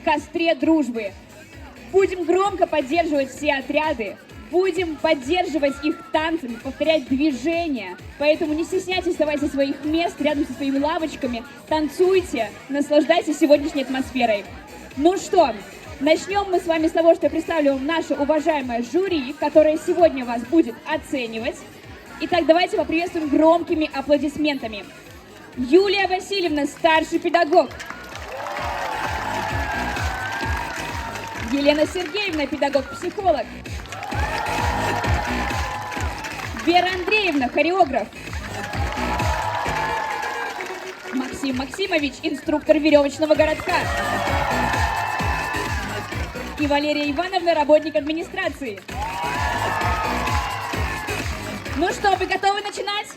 костре дружбы. Будем громко поддерживать все отряды, будем поддерживать их танцами, повторять движения. Поэтому не стесняйтесь, вставайте со своих мест рядом со своими лавочками, танцуйте, наслаждайтесь сегодняшней атмосферой. Ну что, начнем мы с вами с того, что я представлю вам наше уважаемое жюри, которое сегодня вас будет оценивать. Итак, давайте поприветствуем громкими аплодисментами. Юлия Васильевна, старший педагог. Елена Сергеевна, педагог-психолог. Вера Андреевна, хореограф. Максим Максимович, инструктор веревочного городка. И Валерия Ивановна, работник администрации. Ну что, вы готовы начинать?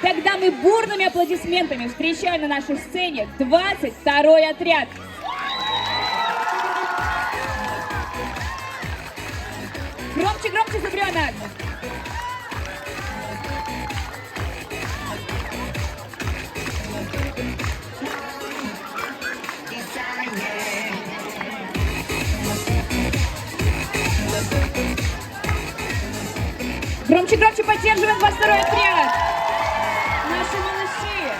Тогда мы бурными аплодисментами встречаем на нашей сцене 22-й отряд. Громче, громче, зубренок! Громче, громче поддерживаем 22-й отряд! Наши малыши!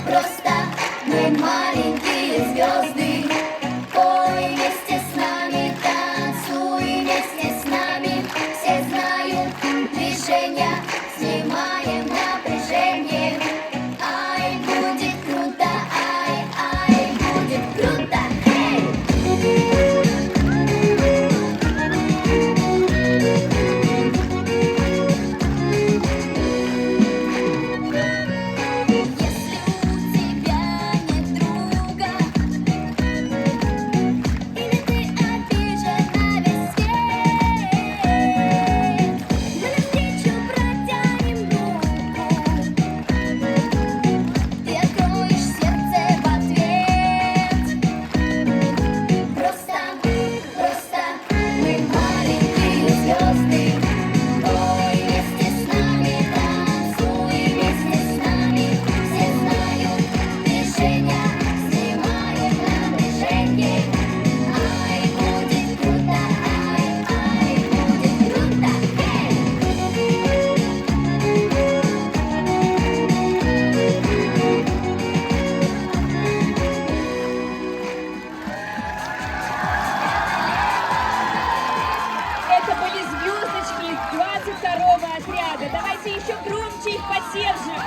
Просто мы маленькие звезды. Пой вместе с нами, танцуй вместе с нами. Все знают движения, снимаем напряжение. Ай, будет круто, ай, будет круто, эй! Это были звездочки 22-го отряда. Давайте еще громче их поддержим.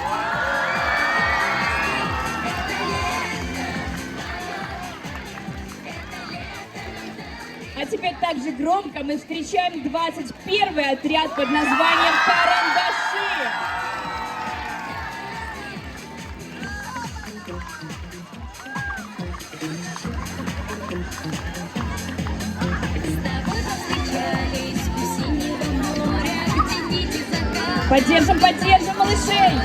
А теперь также громко мы встречаем 21-й отряд под названием «Карандаши». Поддержим, поддержим малышей!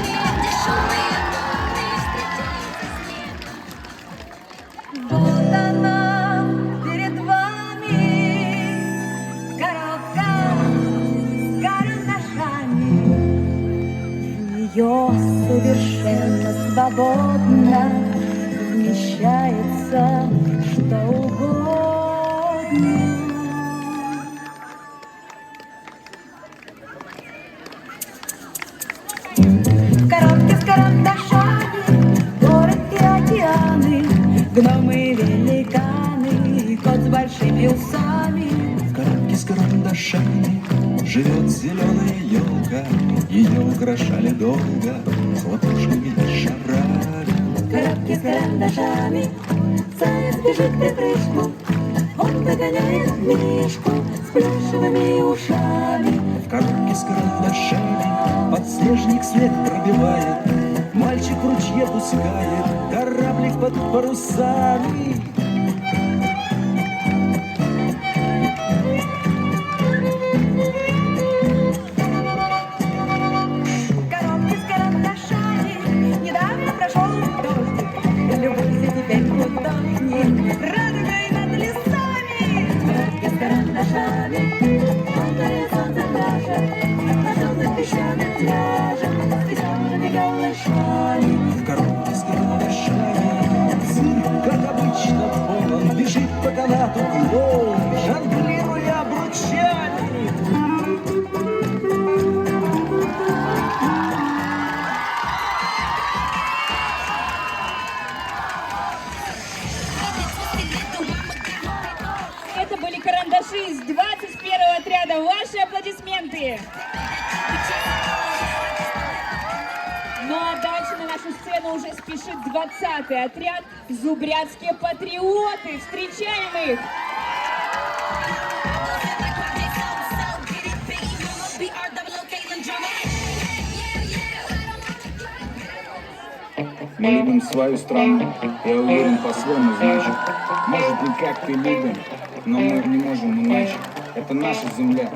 Вот она перед вами, коробка с карандашами. В нее совершенно свободно вмещается что угодно. Коробки с карандашами, город и океаны, гномы, великаны, кот с большими усами. В коробке с карандашами живет зеленая елка. Ее украшали долго хлопушками и шарами. Коробки с карандашами, заяц бежит в припрыжку, он догоняет мишку с плюшевыми ушами. В коробке с карандашами подснежник след пробивает. Мальчик в ручье пускает кораблик под парусами. Коробки с карандашами, не ушами. В коробке с кругляшами цирк, как обычно, полон. Бежит по канату клоун, жонглируя обручами. Это были карандаши из 21-го отряда. Ваши аплодисменты! Ну а дальше на нашу сцену уже спешит 20-й отряд «Зубрятские патриоты». Встречаем их! Мы любим свою страну, я уверен, по-своему значит. Может, не как ты любим, но мы не можем иначе. Это наша земля,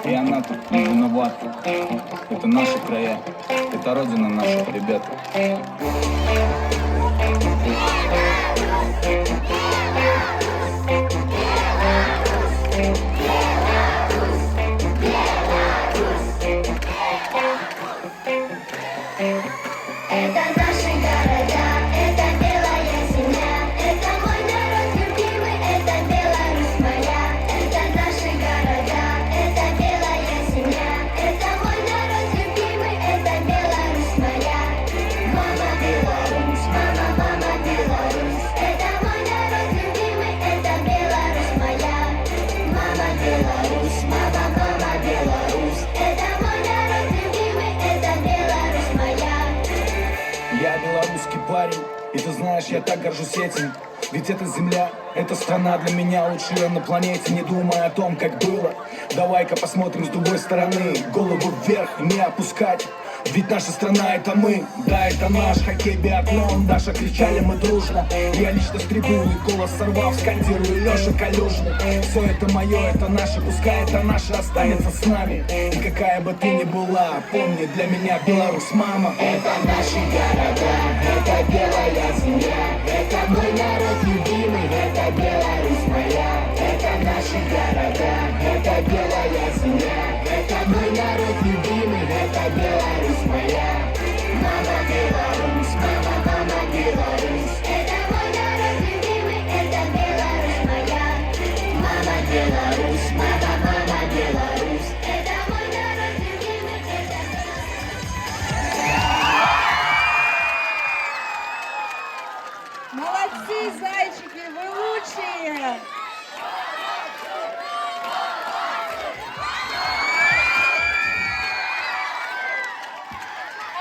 и она тут не виновата. Это наши края, это родина наших ребят. Это наши города, это белая земля, это мой народ любимый, это Беларусь моя. Это наши города, это белая земля, это мой народ любимый, это Беларусь моя. Мама Беларусь, мама, мама Беларусь, это мой народ любимый, это Беларусь моя. Мама Беларусь, мама, мама Беларусь, это мой народ любимый, это Беларусь моя. Я белорусский парень, и ты знаешь, я так горжусь этим. Ведь эта земля, эта страна для меня лучшая на планете. Не думая о том, как было, давай-ка посмотрим с другой стороны. Голову вверх не опускать, ведь наша страна это мы. Да, это наш хоккей, биатлон, Даша, кричали мы дружно. Я лично с трибуны голос сорвав, скандирую Леша Калюжный. Все это мое, это наше, пускай это наше останется с нами. И какая бы ты ни была, помни, для меня Беларусь, мама. Это наши города, это белая земля, это мой народ любимый, это Беларусь моя. Это наши города, это белая земля, это мой народ любимый, это Беларусь моя. Мама Беларусь, мама, мама Беларусь, это мой народ любимый, это Беларусь моя. Мама Беларусь, мама, мама Беларусь, это мой народ любимый, это Молодцы, зайчики, вы лучшие!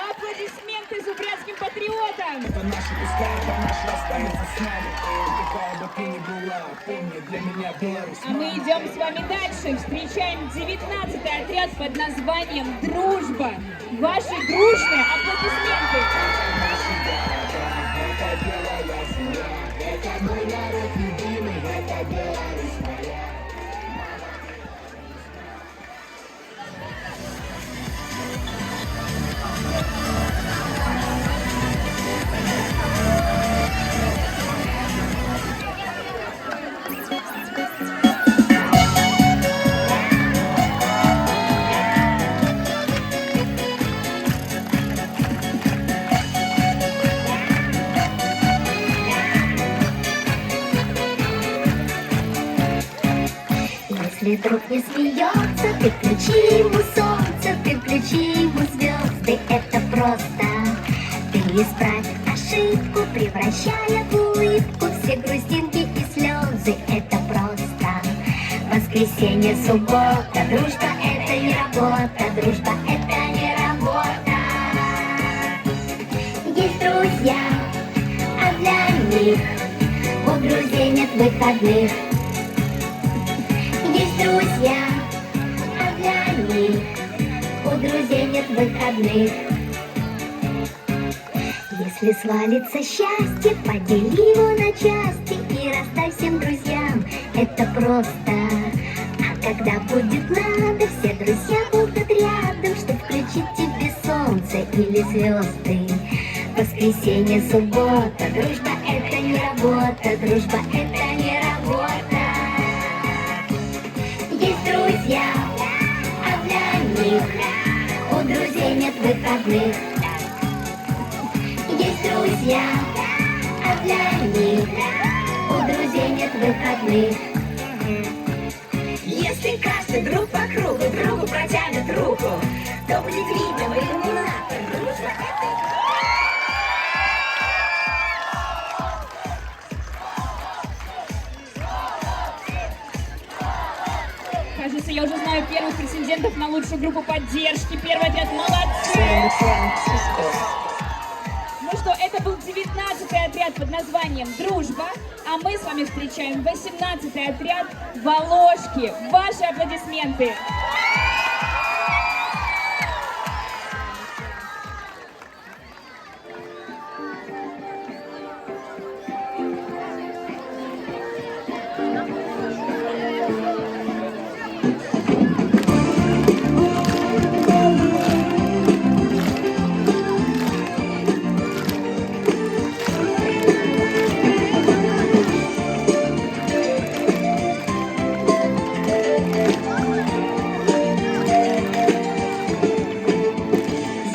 Аплодисменты зубрятским патриотам! Это наше, пускай это наше останется с нами. И какая бы ты ни была, помни, для меня Беларусь, А мы идем с вами дальше. Встречаем 19-й отряд под названием «Дружба». Ваши дружные аплодисменты! это белая земля, это мой народ любимый, это Беларусь моя. Если друг не смеется, ты включи ему солнце, ты включи ему звезды, это просто. Ты исправь ошибку, превращая в улыбку все грустинки и слезы, это просто. Воскресенье, суббота, дружба это не работа, дружба это не работа. Есть друзья, а для них у друзей нет выходных. Есть друзья, а для них у друзей нет выходных. Если свалится счастье, подели его на части и расставь всем друзьям, это просто. А когда будет надо, все друзья будут рядом, чтоб включить тебе солнце или звезды. Воскресенье, суббота, дружба это не работа, дружба это не работа. Есть друзья, а для них у друзей нет выходных. друзья, а для них у друзей нет выходных. Если каждый друг по кругу другу протянет руку, то будет видно иллюминатор. Дружба — это Кажется, я уже знаю первых претендентов на лучшую группу поддержки. Первый отряд, молодцы! Ну что, это был 19-й отряд под названием «Дружба», а мы с вами встречаем 18-й отряд «Волошки». Ваши аплодисменты!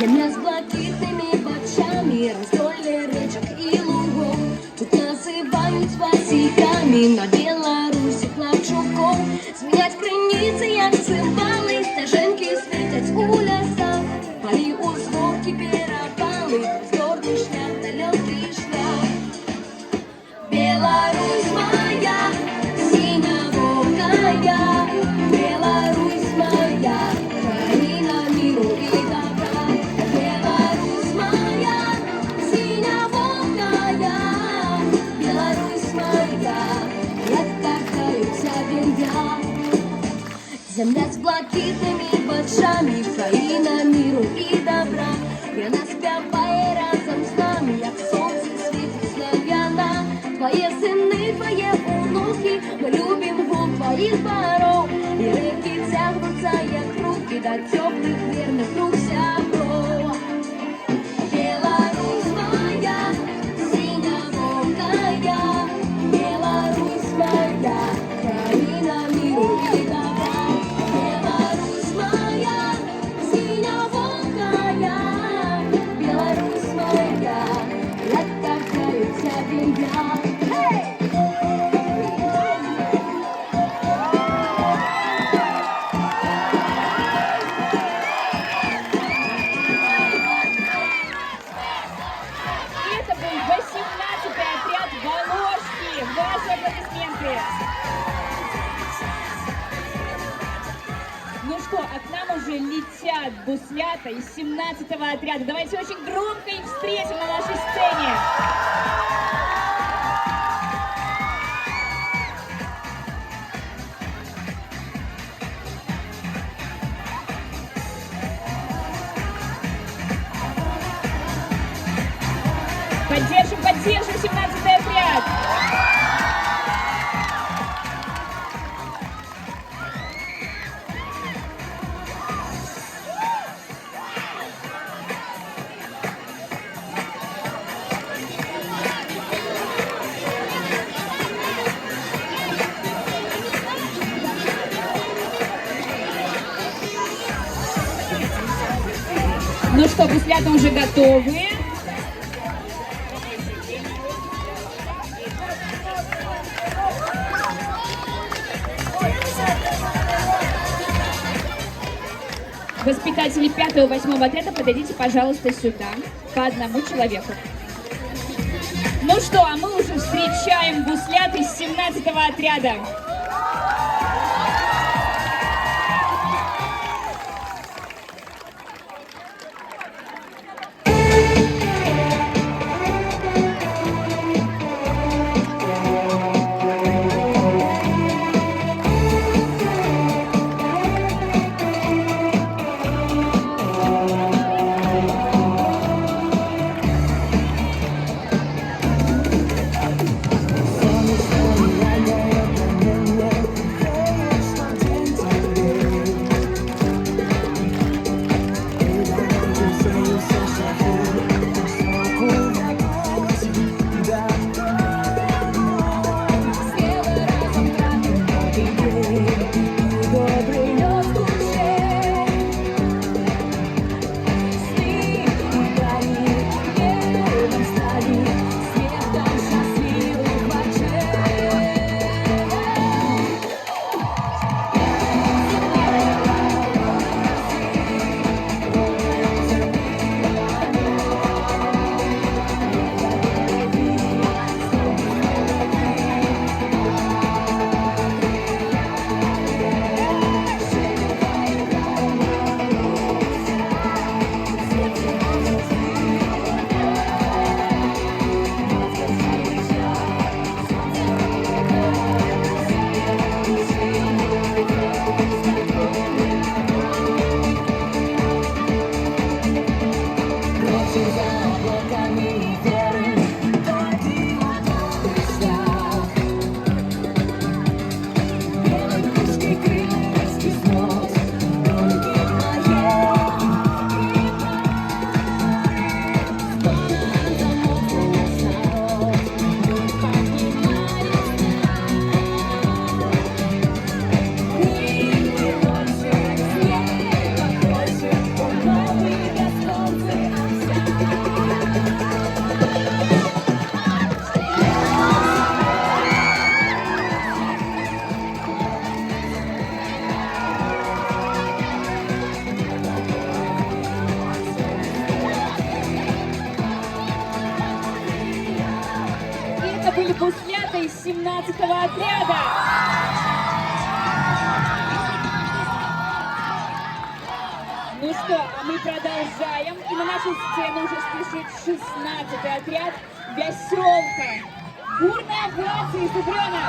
земля с блакитными бочами, раздолье речек и лугов. Тут называют васильками, на Беларуси хлопчуков. Звенят крыницы, як цимбалы, стаженки светят у лесах. Поли узловки, перепалы, твердый шлях, далекий шлях. Беларусь моя, синевокая, Беларусь моя, краина миру и добра. Беларусь моя, синевокая, Беларусь моя, раскатаются венья. Земля с блакитными бочами, краина миру и добра. И она спяває разом з нами, як сонце світить славяна. Твои сыны, твои внуки, мы любим гул твоих дворов. И реки тягнутся, як руки, до теплых верных рук сябров. Беларусь моя, синевокая, Беларусь моя, краина миру и добра. Беларусь моя, синевокая, Беларусь моя, раскатаются венья. Это был 18-й отряд «Волошки». Ваши аплодисменты! Ну что, а к нам уже летят буслята из 17-го отряда. Давайте очень громко их встретим на нашей сцене. Поддержим, поддержим 17-й отряд! Ну что, буслята уже готовы? Воспитатели 5-го и 8-го отряда, подойдите, пожалуйста, сюда, по одному человеку. Ну что, а мы уже встречаем буслят из 17-го отряда. команды Буслята из 17-го отряда. Ну что, а мы продолжаем. И на нашу сцену уже спешит 16-й отряд «Веселка». Бурная овация из Угрёна.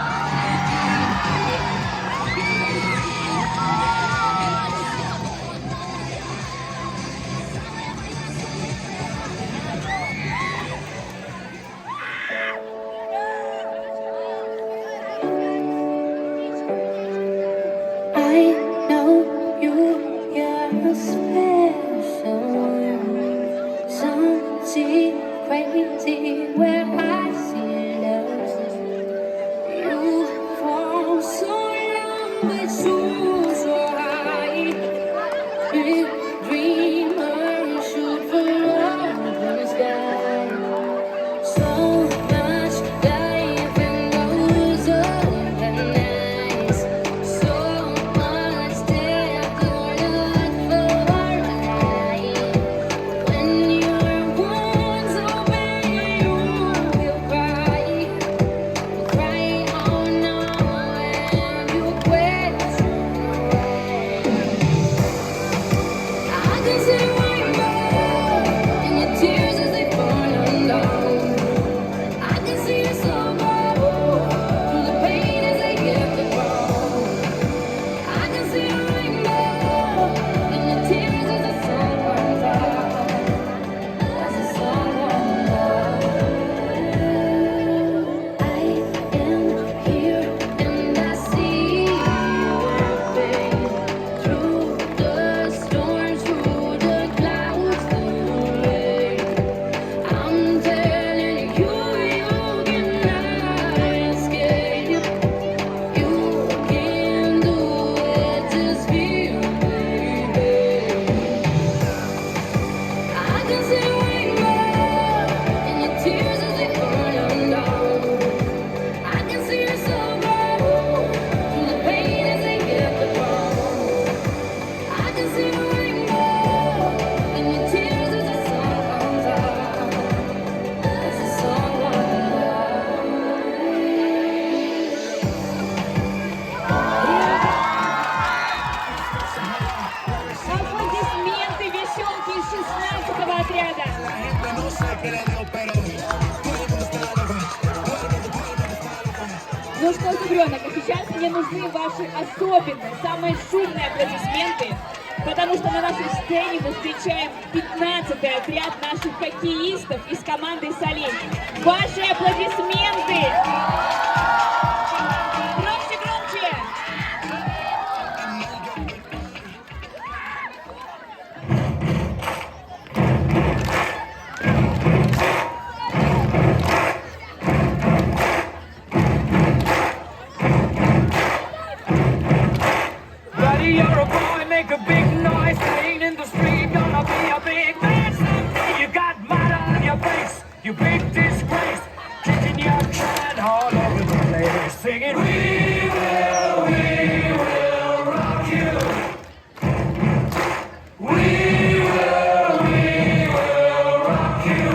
I know you're special. Something crazy where I see love. You fall so long, but so high. Big dreamer, shoot for love in the sky. So much life and goes up and nice. So much depth to look for right. When your wounds open, you will cry. Cry on when you question why. I can see the rainbow in your tears as they fall down. I can see your soul go through the pain as they get the ground. I can see a rainbow in your tears as the sun comes out. As the sun comes out. I am here and I see your face through the storms, through the clouds, through the rain. I'm telling you, you cannot escape. You can do it, just feel, baby. I can see a rainbow in your tears as they fall down. I can see your soul go through the pain as they hit the ground. I can see a rainbow in your tears as the sun comes out. As the sun comes out. Аплодисменты «Веселки» из 16-го отряда. Ну что, Зубрёнок, а сейчас мне нужны ваши особенные, самые шумные аплодисменты, потому что на нашей сцене мы встречаем 15-й отряд наших хоккеистов из команды «Солей». Ваши аплодисменты! Громче, громче! Buddy, you're a boy, make a big noise, playing in the street, gonna be a big man someday. You got mud on your face, you big disgrace, kicking your can all over the place, singing, we will rock you. We will rock you.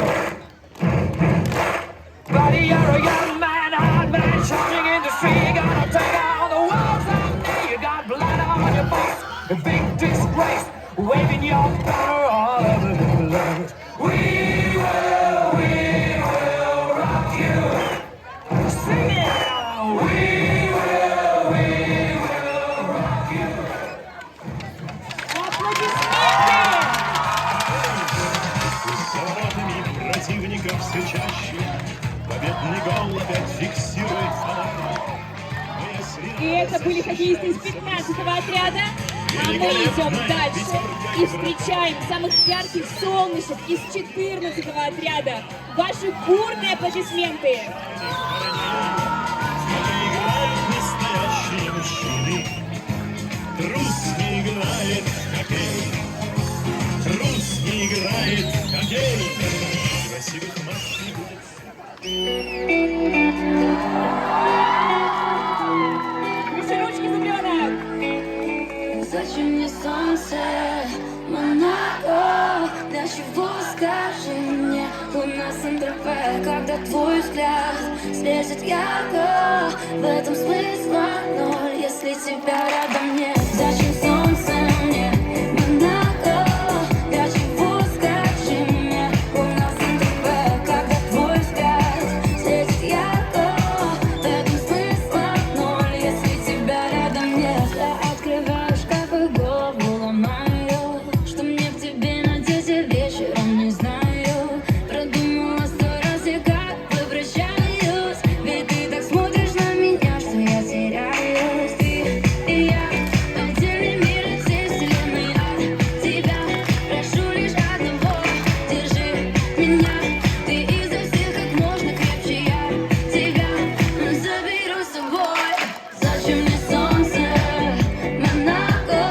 Buddy, you're a young man, hard man, shouting in the street, gonna take all the world someday. You got blood on your face, a big disgrace, waving your banner all over the place. We will rock you. Sing it now. We will rock you. Аплодисменты! Заворотами противников все чаще. Победный гол опять фиксирует фонарь. И это были хоккеисты из 15-го отряда. А мы идем дальше и встречаем самых ярких солнышек из 14-го отряда. Ваши бурные аплодисменты! Играют настоящие мужчины. Трус не играет в хоккей. Трус не играет в хоккей. Красивых матчей будет. Выше ручки, Зубрёнок! Зачем мне солнце, Монако? Для чего, скажи мне, луна? нас НТП, когда твой взгляд светит ярко. В этом смысла ноль, если тебя рядом нет. Зачем солнце мне, Монако? Для чего, скажи мне? У нас НТП, когда твой взгляд светит ярко. В этом смысла ноль, если тебя рядом нет. Я открываю шкаф и голову ломаю, что мне к тебе надеть вечером, не знаю. Продумала 100 раз, я как возвращаюсь, ведь ты так смотришь на меня, что я теряюсь. Ты и я, отдельный мир от всей вселенной, от тебя прошу лишь одного: держи меня, ты изо всех как можно крепче, я тебя заберу с собой. Зачем мне солнце, Монако?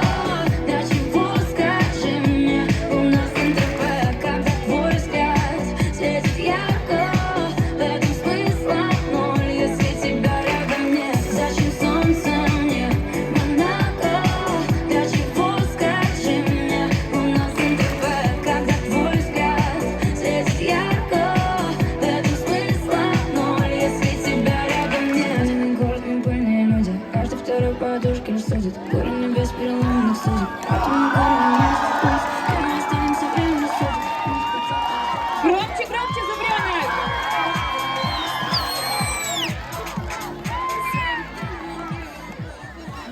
Для чего, скажи мне? У нас НТП, когда твой взгляд светит ярко. В этом смысла ноль, если тебя рядом нет. Зачем солнце мне, Монако? Для чего, скажи мне? У нас НТП, когда твой взгляд светит ярко. В этом смысла ноль, если тебя рядом нет. Один город, мы пыльные люди, каждый второй подушки лишь судит. Горе небес переломанных судеб. Поэтому горе месяц пусть, и мы останемся время судит. Громче, громче, Зубрёнок!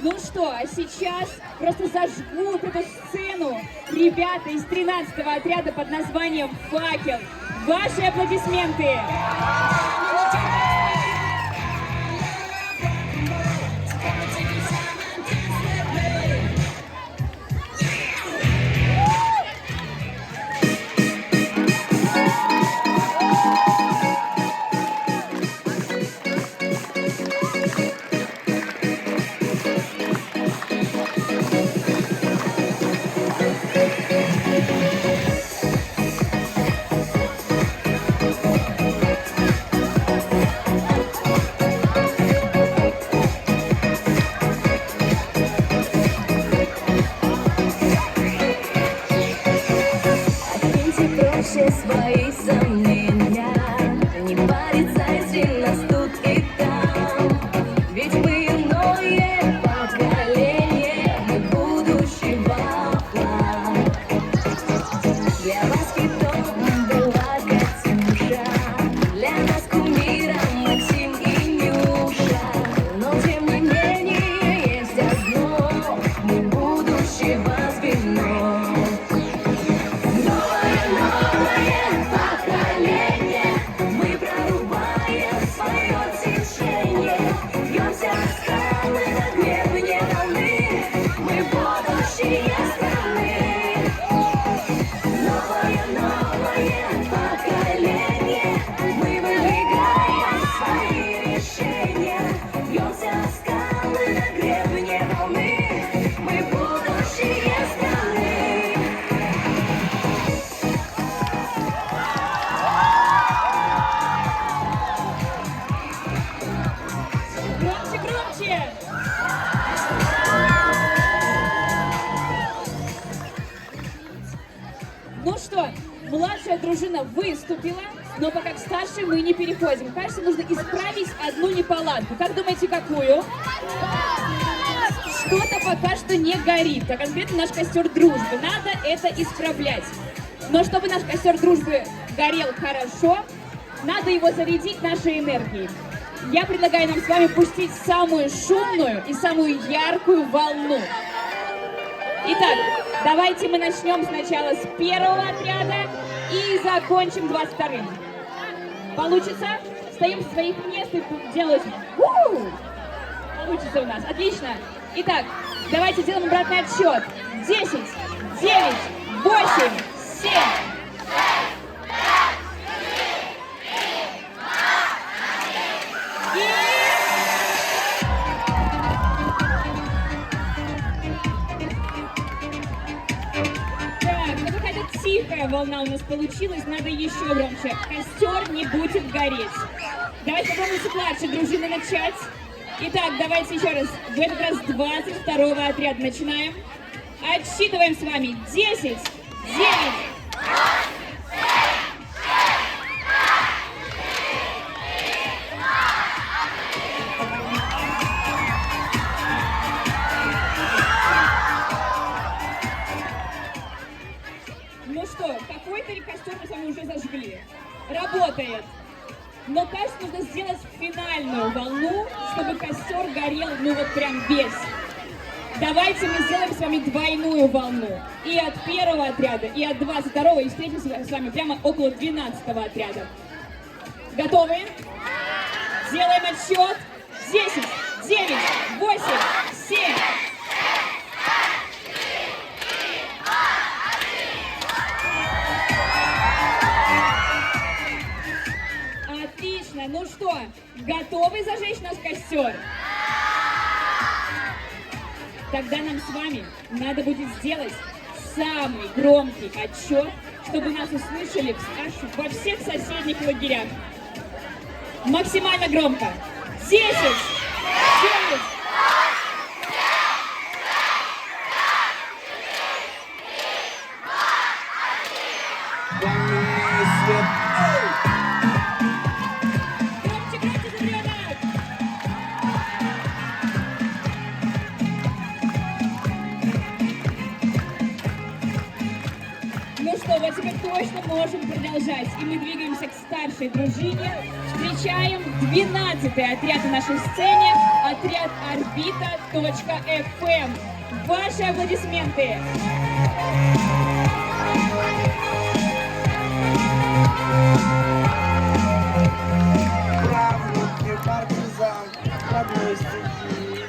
Ну что, а сейчас просто зажгут эту сцену ребята из 13-го отряда под названием «Факел». Ваши аплодисменты! Откиньте проще свои сомнения, не париться, если нас тут и там. Ведь мы иное поколение, мы будущего план. Для вас хитом была Катюша, для нас кумиром Максим и Нюша. Но тем не менее есть одно: мы будущего звено. Новое поколение, мы прорубаем свое течение, бьемся в скалы на гребне волны, мы будущее страны. Новое поколение, мы выдвигаем свои решения, бьемся в скалы на гребне волны, мы будущее страны. Громче, громче! Ну что, младшая дружина выступила, но пока к старшей мы не переходим. Кажется, нужно исправить одну неполадку. Как думаете, какую? Что-то пока что не горит, а конкретно наш костер дружбы. Надо это исправлять. Но чтобы наш костер дружбы горел хорошо, надо его зарядить нашей энергией. Я предлагаю нам с вами пустить самую шумную и самую яркую волну. Итак, давайте мы начнем сначала с первого отряда и закончим 22-м. Получится? Стоим с своих мест и делаем. Получится у нас. Отлично. Итак, давайте делаем обратный отсчет. 10, 9, 8, 7. Тихая волна у нас получилась, надо еще громче. Костер не будет гореть. Давайте попробуем с младшей дружины начать. Итак, давайте еще раз. В этот раз 22-го отряда начинаем. Отсчитываем с вами. 10, 9, 8, 7, 6, 5, 4, 3, 2, 1. Но, кажется, нужно сделать финальную волну, чтобы костер горел, ну вот прям весь. Давайте мы сделаем с вами двойную волну. И от первого отряда, и от 22-го, и встретимся с вами прямо около 12-го отряда. Готовы? Делаем отсчет. 10, 9, 8, 7. Отлично. Ну что, готовы зажечь наш костер? Тогда нам с вами надо будет сделать самый громкий отсчет, чтобы нас услышали во всех соседних лагерях. Максимально громко. 10, 9, громче, громче, Зубрёнок! Ну что, вот теперь точно можем продолжать. И мы двигаемся к старшей дружине. Встречаем 12-й отряд на нашей сцене. Отряд Орбита.FM. Ваши аплодисменты! Правнук не партизан, родной стихии.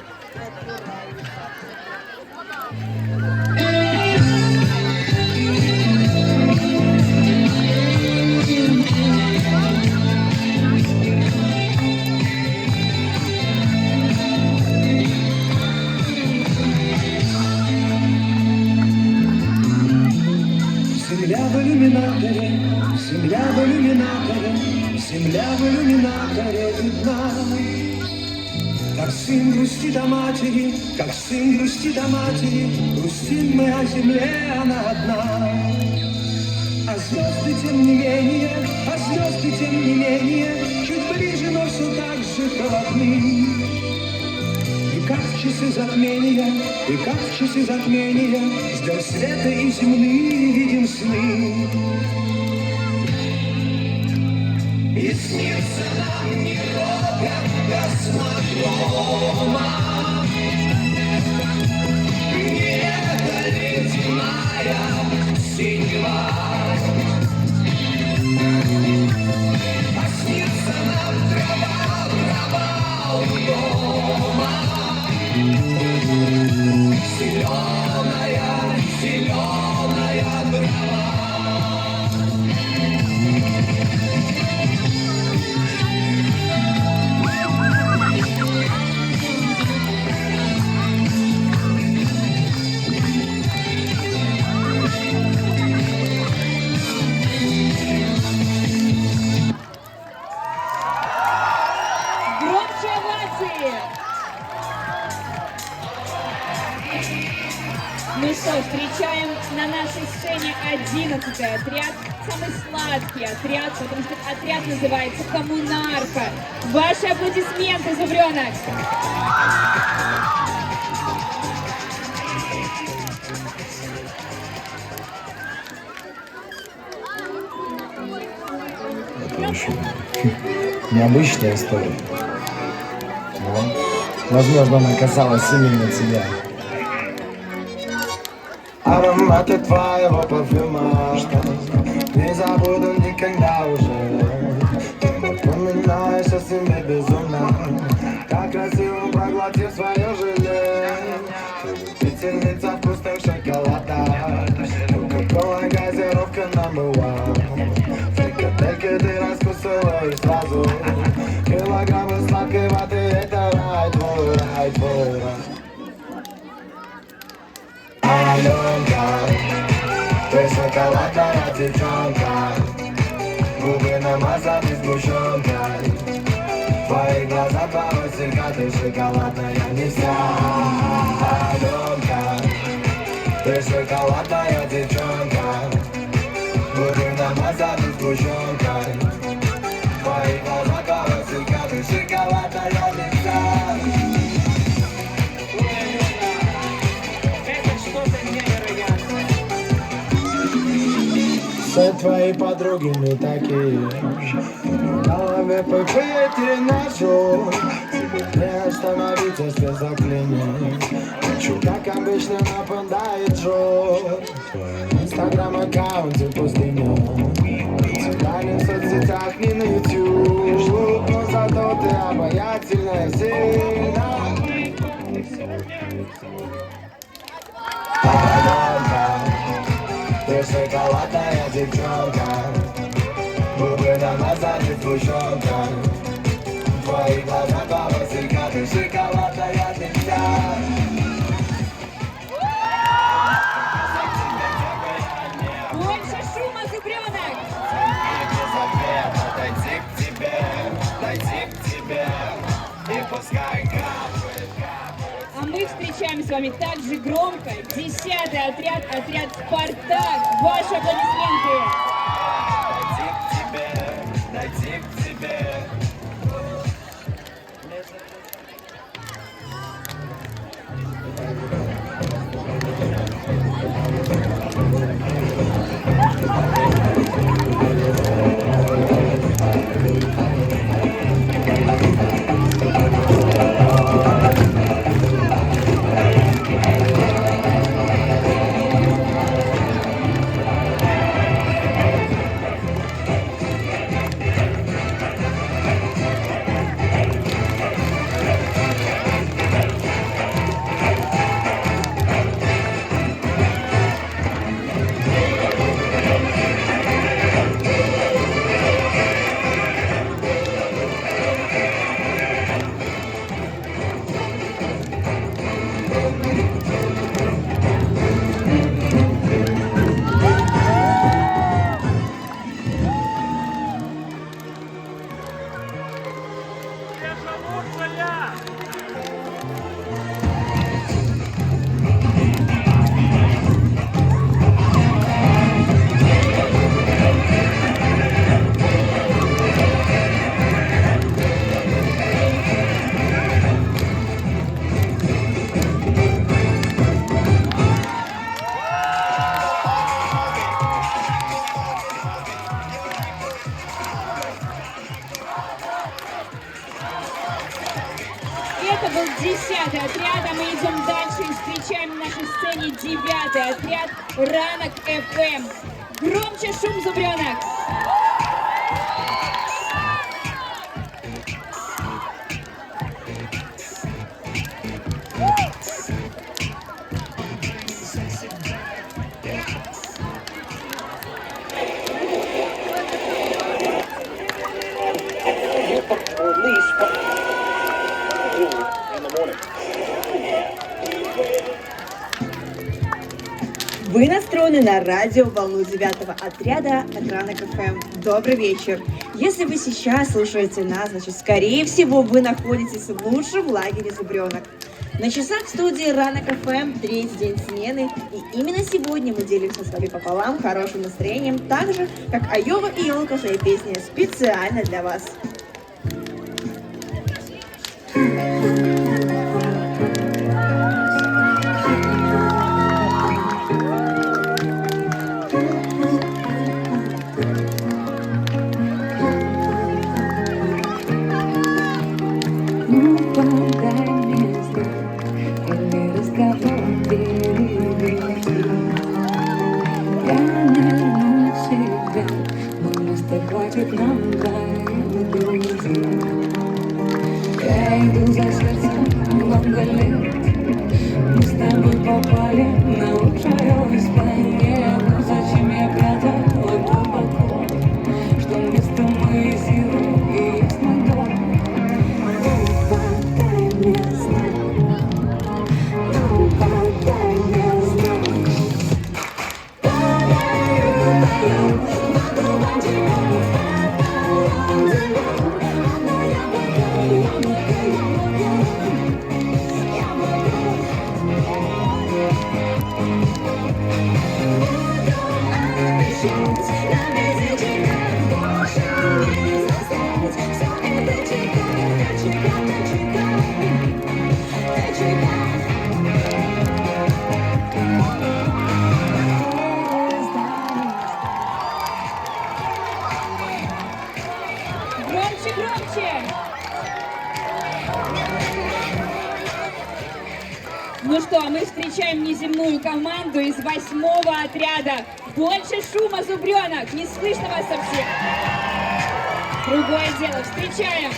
Земля в иллюминаторе, земля в иллюминаторе, земля в иллюминаторе видна. Как сын грустит о матери, как сын грустит о матери, грустим мы о земле, она одна. А звезды тем не менее, а звезды тем не менее, чуть ближе, но все так же холодны. И как в часы затмения, и как в часы затмения, ждем света и земли видим сны. И снится нам не рокот космодрома, не ледяная синева, а снится нам трава у дома. Зеленая, зеленая трава. Громче овации! Ну что, встречаем на нашей сцене 11-й отряд, самый сладкий отряд, потому что отряд называется «Коммунарка». Ваши аплодисменты, Зубрёнок! Это очень необычная история. Но, возможно, она касалась именно тебя. Ароматы твоего парфюма не забуду никогда уже. Ты напоминаешь о себе безумно, как красиво проглотив свое желе. Любительница вкусных шоколада, кока-кола, газировка number one. Фрикадельки ты раскусываешь сразу, килограммы сладкой ваты, это рай твой, рай твой, рай. Аленка, ты шоколадная девчонка, губы намазаны сгущенкой, твои глаза повысилька, ты шоколадная не вся. Аленка, ты шоколадная девчонка, губы намазаны сгущенкой, твои глаза повысилька, ты шоколадная не вся. Все твои подруги не такие. нами попить нашу. Тебе не остановиться, если заклинить. Хочу, как обычно, нападает Джо. В твоем инстаграм-аккаунте пустыня. Тебя не в соцсетях, не на YouTube. Но зато ты обаятельная, сильна. Ты шоколадная девчонка, губы намазаны сгущенка. Твои глаза полосика, ты шоколадная звезда. Больше шума, зубренок! Дойти к тебе, и пускай капает. А мы встречаем с вами также громко 10-й отряд, отряд «Спартак». Ваши аплодисменты! Дойти к тебе. Это был 10-й отряд, а мы идем дальше и встречаем на нашей сцене 9-й отряд «Ранок ФМ». Громче шум, зубренок! Вы настроены на радиоволну 9-го отряда от Ранок ФМ. Добрый вечер. Если вы сейчас слушаете нас, значит, скорее всего, вы находитесь в лучшем лагере «Зубренок». На часах студии Ранок ФМ 3-й день смены, и именно сегодня мы делимся с вами пополам хорошим настроением, так же, как Айова и Елка своей песней специально для вас. Я иду за сердцем много лет. Мы с тобой попали на лучшее исполнение. Но зачем я прятала глубоко, что вместо моей силы и есть мой дом. Ну, подай мне знак. Ну, подай мне знак. Даю, надувай тебя. громче! Ну что, а мы встречаем неземную команду из 8-го отряда. Больше шума, зубренок! Не слышно вас совсем. Другое дело. Встречаем!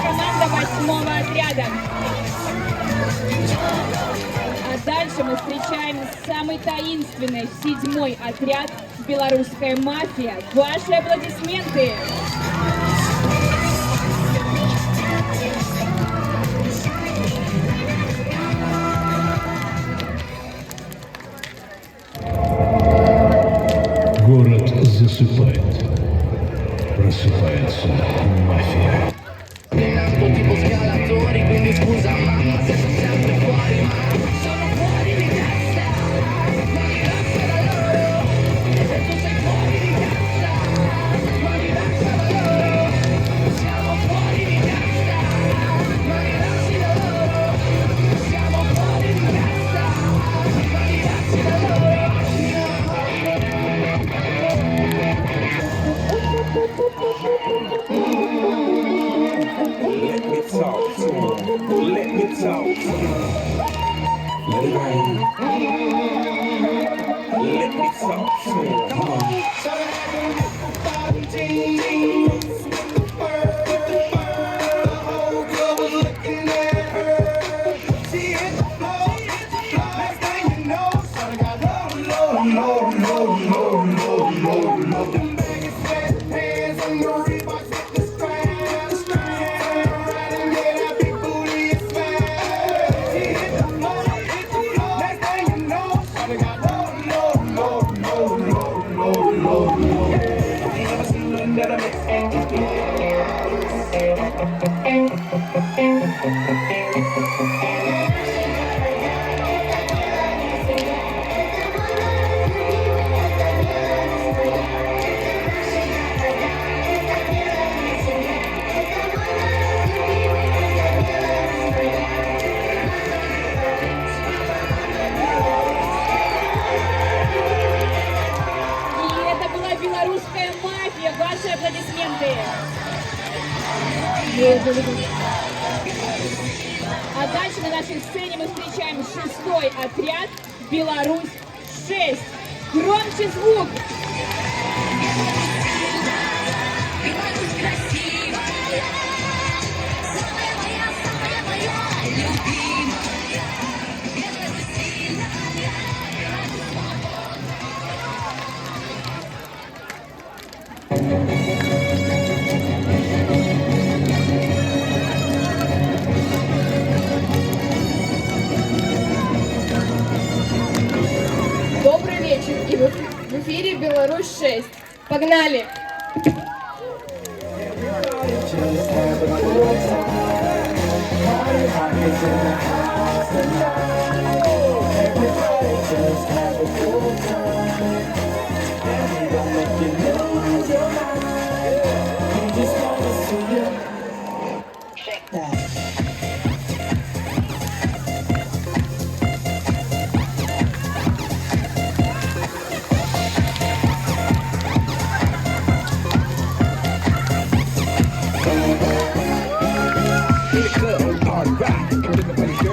Команда 8-го отряда. А дальше мы встречаем самый таинственный 7-й отряд «Белорусская мафия». Ваши аплодисменты! Город засыпает. Просыпается мафия. Tipo scalatori, quindi scusa mamma se sono sempre fuori, ma sono fuori di testa, ma diversa da loro, e se tu sei fuori di testa, ma diversa da loro, siamo fuori di testa, ma diversi da loro, siamo fuori di testa, ma diversi da loro. Let me talk to him. Let me talk to him. Let it rain. Let me talk to him. Come on. Белорусская мафия. Ваши аплодисменты. А дальше на нашей сцене мы встречаем 6-й отряд «Беларусь-6». Громче звук! Добрый вечер, и в эфире «Беларусь-6». Погнали! Party rock,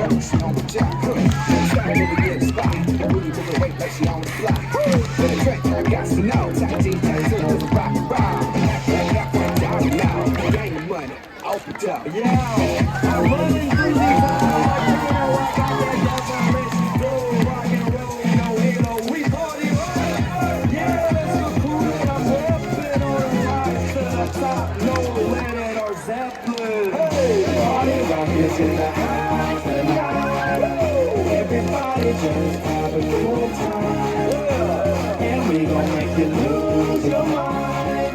shot. Started to get a spot. Booty moving weight like she on the fly. With a drink, I got to know. Top G, that's it, it's a rock and roll. Act like that one down now. Gang the money, open up. Yeah, I'm running through these halls. You know I got that dance on Mexico. Rock and roll, no halo, we party hard. Yeah, let's go cool it up. Weapon on the rise to the top. No Lennon or Zeppelin. Hey, party rock is in the house tonight. Everybody just have a good time. And we gon' make you lose your mind.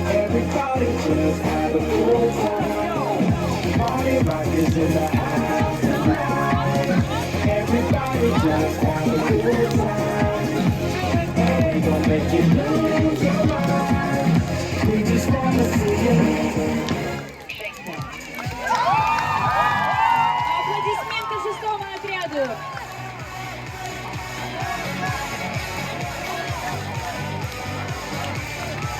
Everybody just have a good time. Party rock is in the house tonight. Everybody just have a good time. And we gon' make you lose your mind. We just wanna see you. Аплодисменты шестому отряду.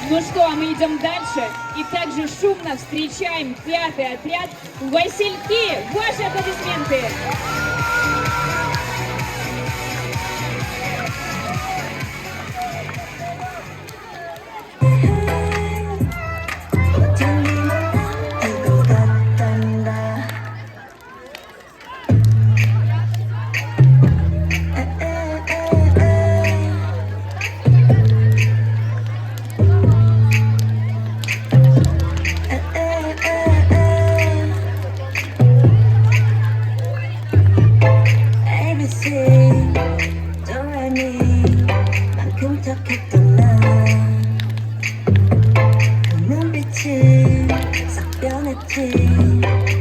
Ну что, а мы идем дальше и также шумно встречаем 5-й отряд «Васильки». Ваши аплодисменты.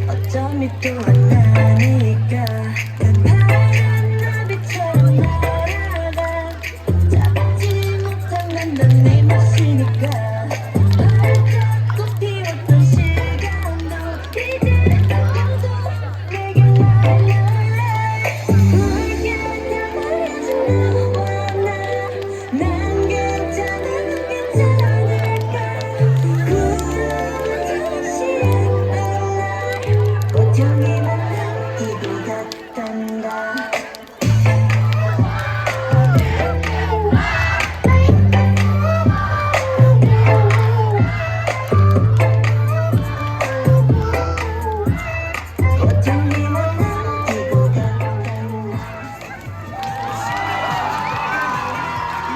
어쩜 또 만나니까 난 파란 나비처럼 날아가 잡지 못하는 넌 내 몫이니까 활짝 피웠던 시간도 이제 너도 내게 날래 붉게 담아준 너와 난 괜찮아 괜찮을까 고통이만 이고 같단다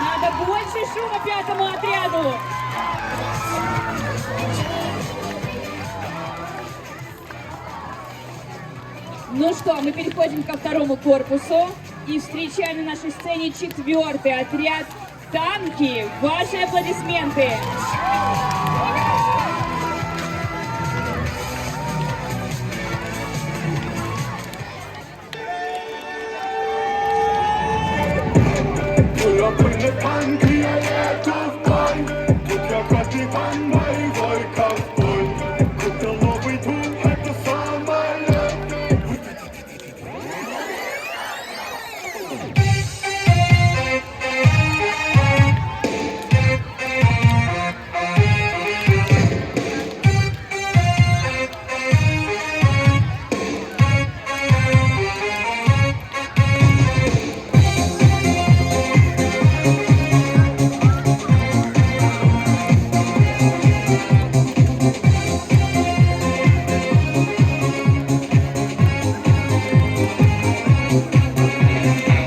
Надо больше шума 5-му отряду. Ну что, мы переходим ко второму корпусу и встречаем на нашей сцене 4-й отряд «Танки». Ваши аплодисменты.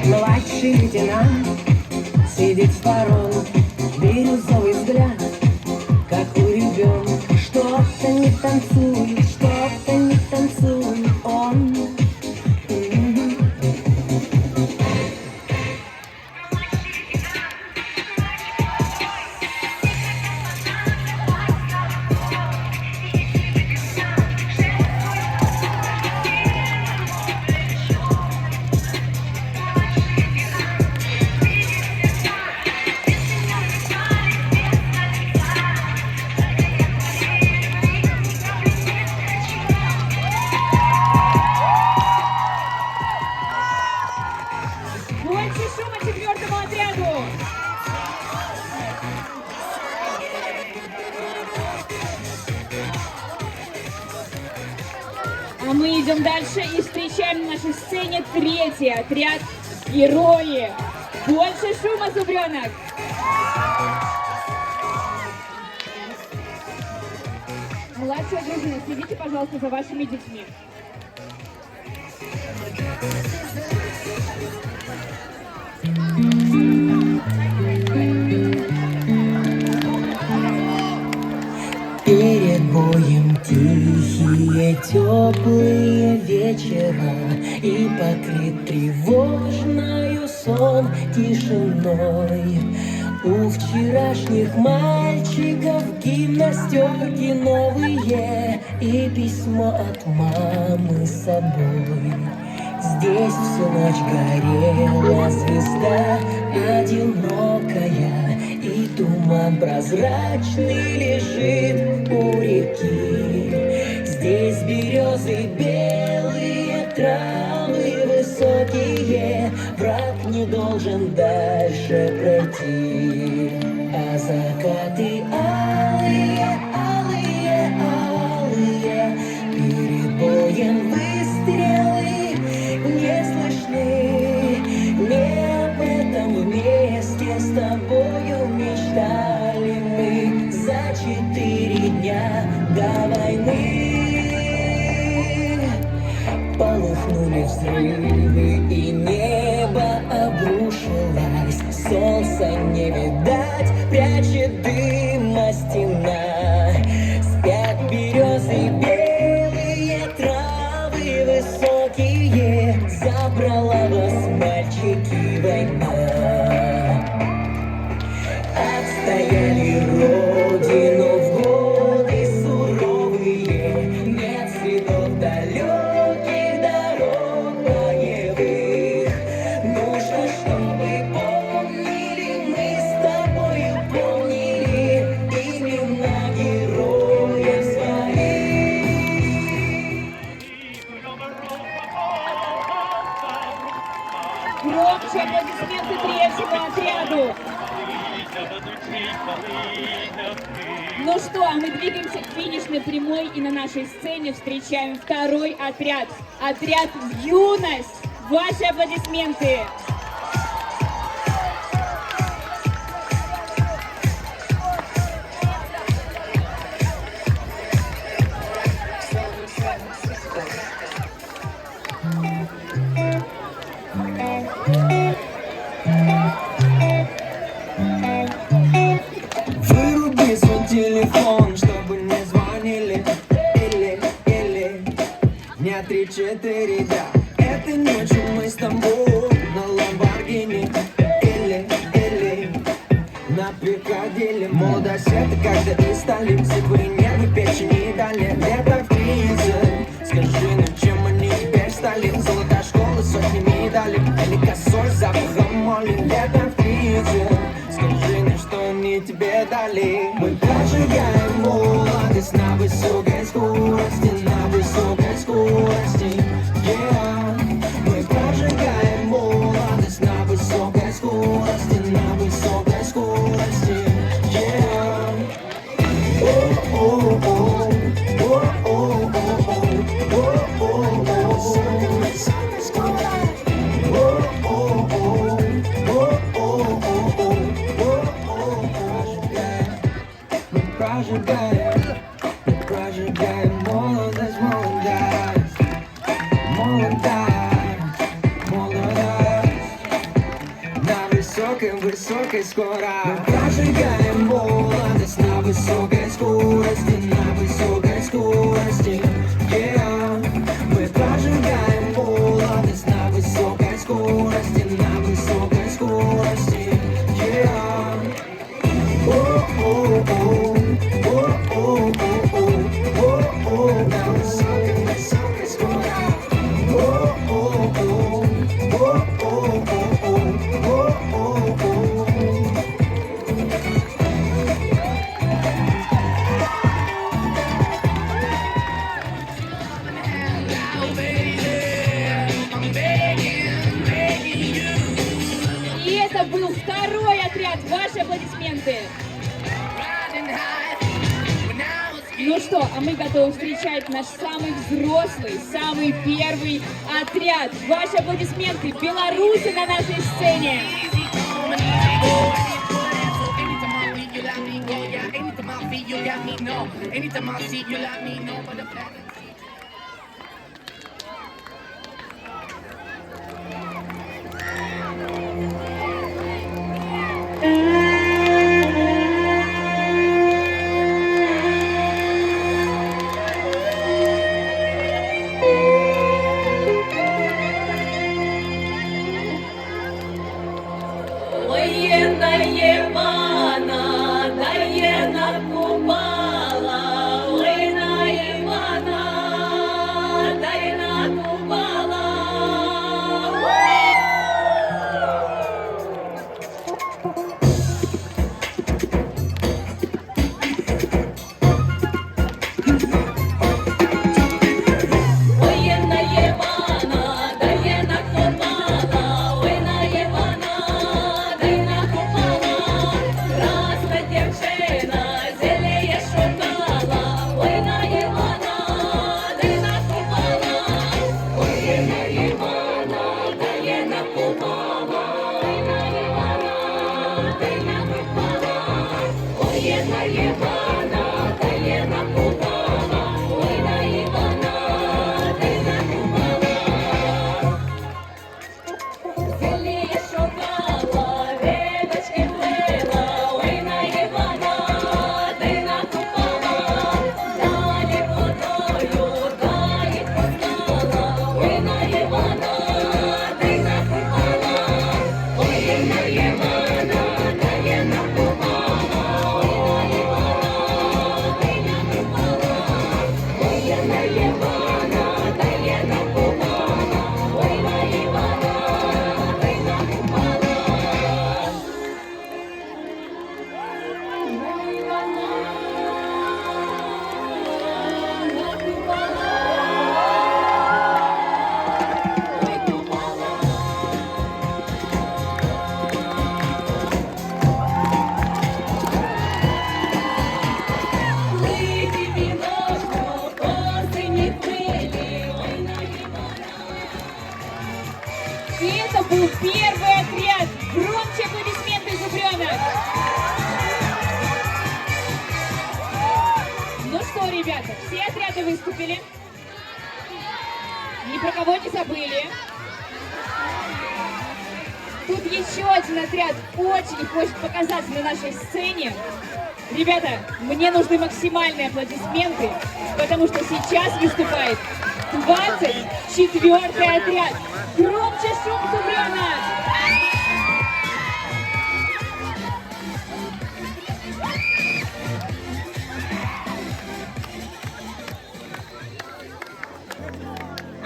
Младший лейтенант сидит в сторонке, бирюзовый взгляд, как у ребенка. Что-то не танцует, что-то не танцует он. Больше шума 4-му отряду. А мы идем дальше и встречаем встречаем на нашей сцене третий отряд «Герои». Больше шума, зубренок! Младшая дружина, следите, пожалуйста, за вашими детьми. Перед боем тихие, теплые вечера, и покрыт тревожною сон тишиной. У вчерашних мальчиков гимнастерки новые и письмо от мамы с собой. Здесь всю ночь горела звезда одинокая, и туман прозрачный лежит у реки. Здесь березы белые, травы высокие, враг не должен дальше пройти. А закаты алые, алые, алые, перед боем выстрелы не слышны. Не об этом вместе с тобою мечтали мы за 4 дня до войны. Полыхнули взрывы, и небо обрушилось. Солнца не видать, прячет дыма стена. Спят березы белые, травы высокие, забрала вас, мальчики, война. Отстояли родину в годы суровые, нет следов далеких дорог боевых. Нужно, чтобы помнили, мы с тобою помнили имена героев своих. Громче аплодисменты третьему отряду. Ну что, а мы двигаемся к финишной прямой, и на нашей сцене встречаем второй отряд. Отряд «Юность». Ваши аплодисменты. Выруби свой телефон, чтобы не звонили. Или дня 3-4, да. Этой ночью мы с тобой на Ламборгини. Или на Пикадилли. Молодость это когда из столицы, вы нервы, печени и далее. Лето в 30. Скажи, ну чем они теперь стали? Золотая школа, сотни медалей. Или косой с запахом моли. Лето в 30. Скажи, ну что они тебе дали? Мы прожигаем молодость на высокой скорости, на высокой скорости. Yeah. Мы прожигаем молодость на высокой скорости, на высокой скорости. Yeah. Oh-oh-oh, oh-oh-oh, oh-oh-oh. Высокая скорость. Oh-oh-oh, oh-oh-oh. Прожигаем молодость, молодость, молодость, молодость. На высокой скорости. Мы прожигаем молодость на высокой скорости, на высокой скорости. Yeah. Мы прожигаем молодость на высокой скорости, на высокой скорости. Yeah. Oh-oh-oh. И это был второй отряд. Ваши аплодисменты. Ну что, а мы готовы встречать наш самый взрослый, самый первый отряд. Ваши аплодисменты, белорусы на нашей сцене. И это был первый отряд. Громче аплодисменты, Зубрёнок. Ну что, ребята, все отряды выступили. Ни про кого не забыли. Тут еще один отряд очень хочет показаться на нашей сцене. Ребята, мне нужны максимальные аплодисменты, потому что сейчас выступает 24-й отряд. Громче шум, Зубрёнок!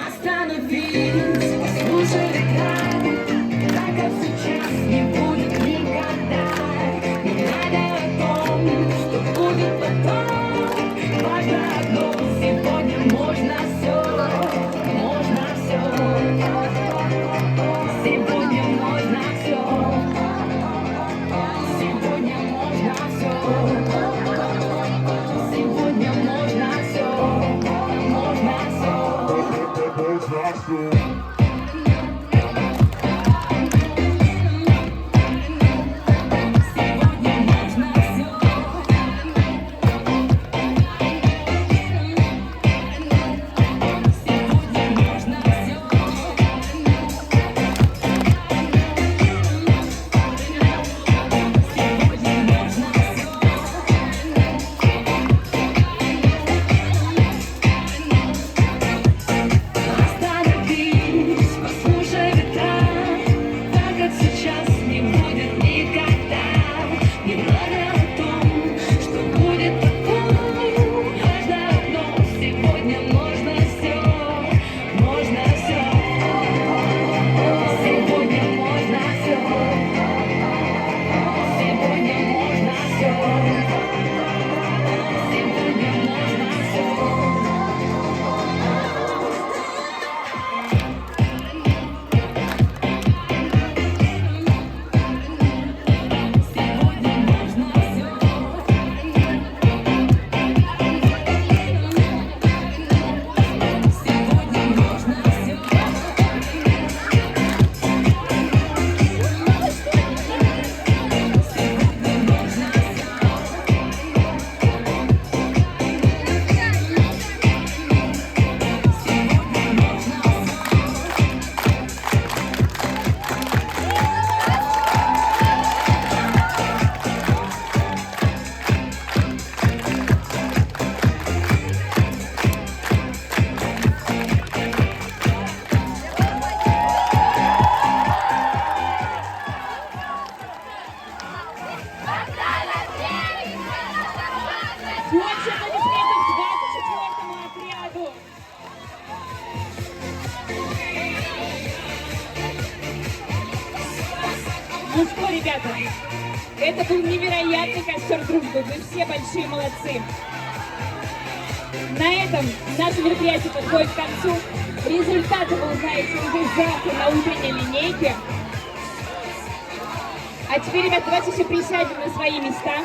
Остановись, послушай экран, так как сейчас не будет никогда. Не надо о том, что будет потом. Важно одно, сегодня можно все, можно все. Ну что, ребята, это был невероятный костер дружбы. Вы все большие молодцы. На этом наше мероприятие подходит к концу. Результаты вы узнаете уже завтра на утренней линейке. А теперь, ребят, давайте все присядем на свои места.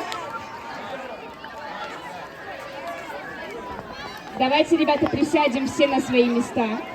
Давайте, ребята, присядем все на свои места.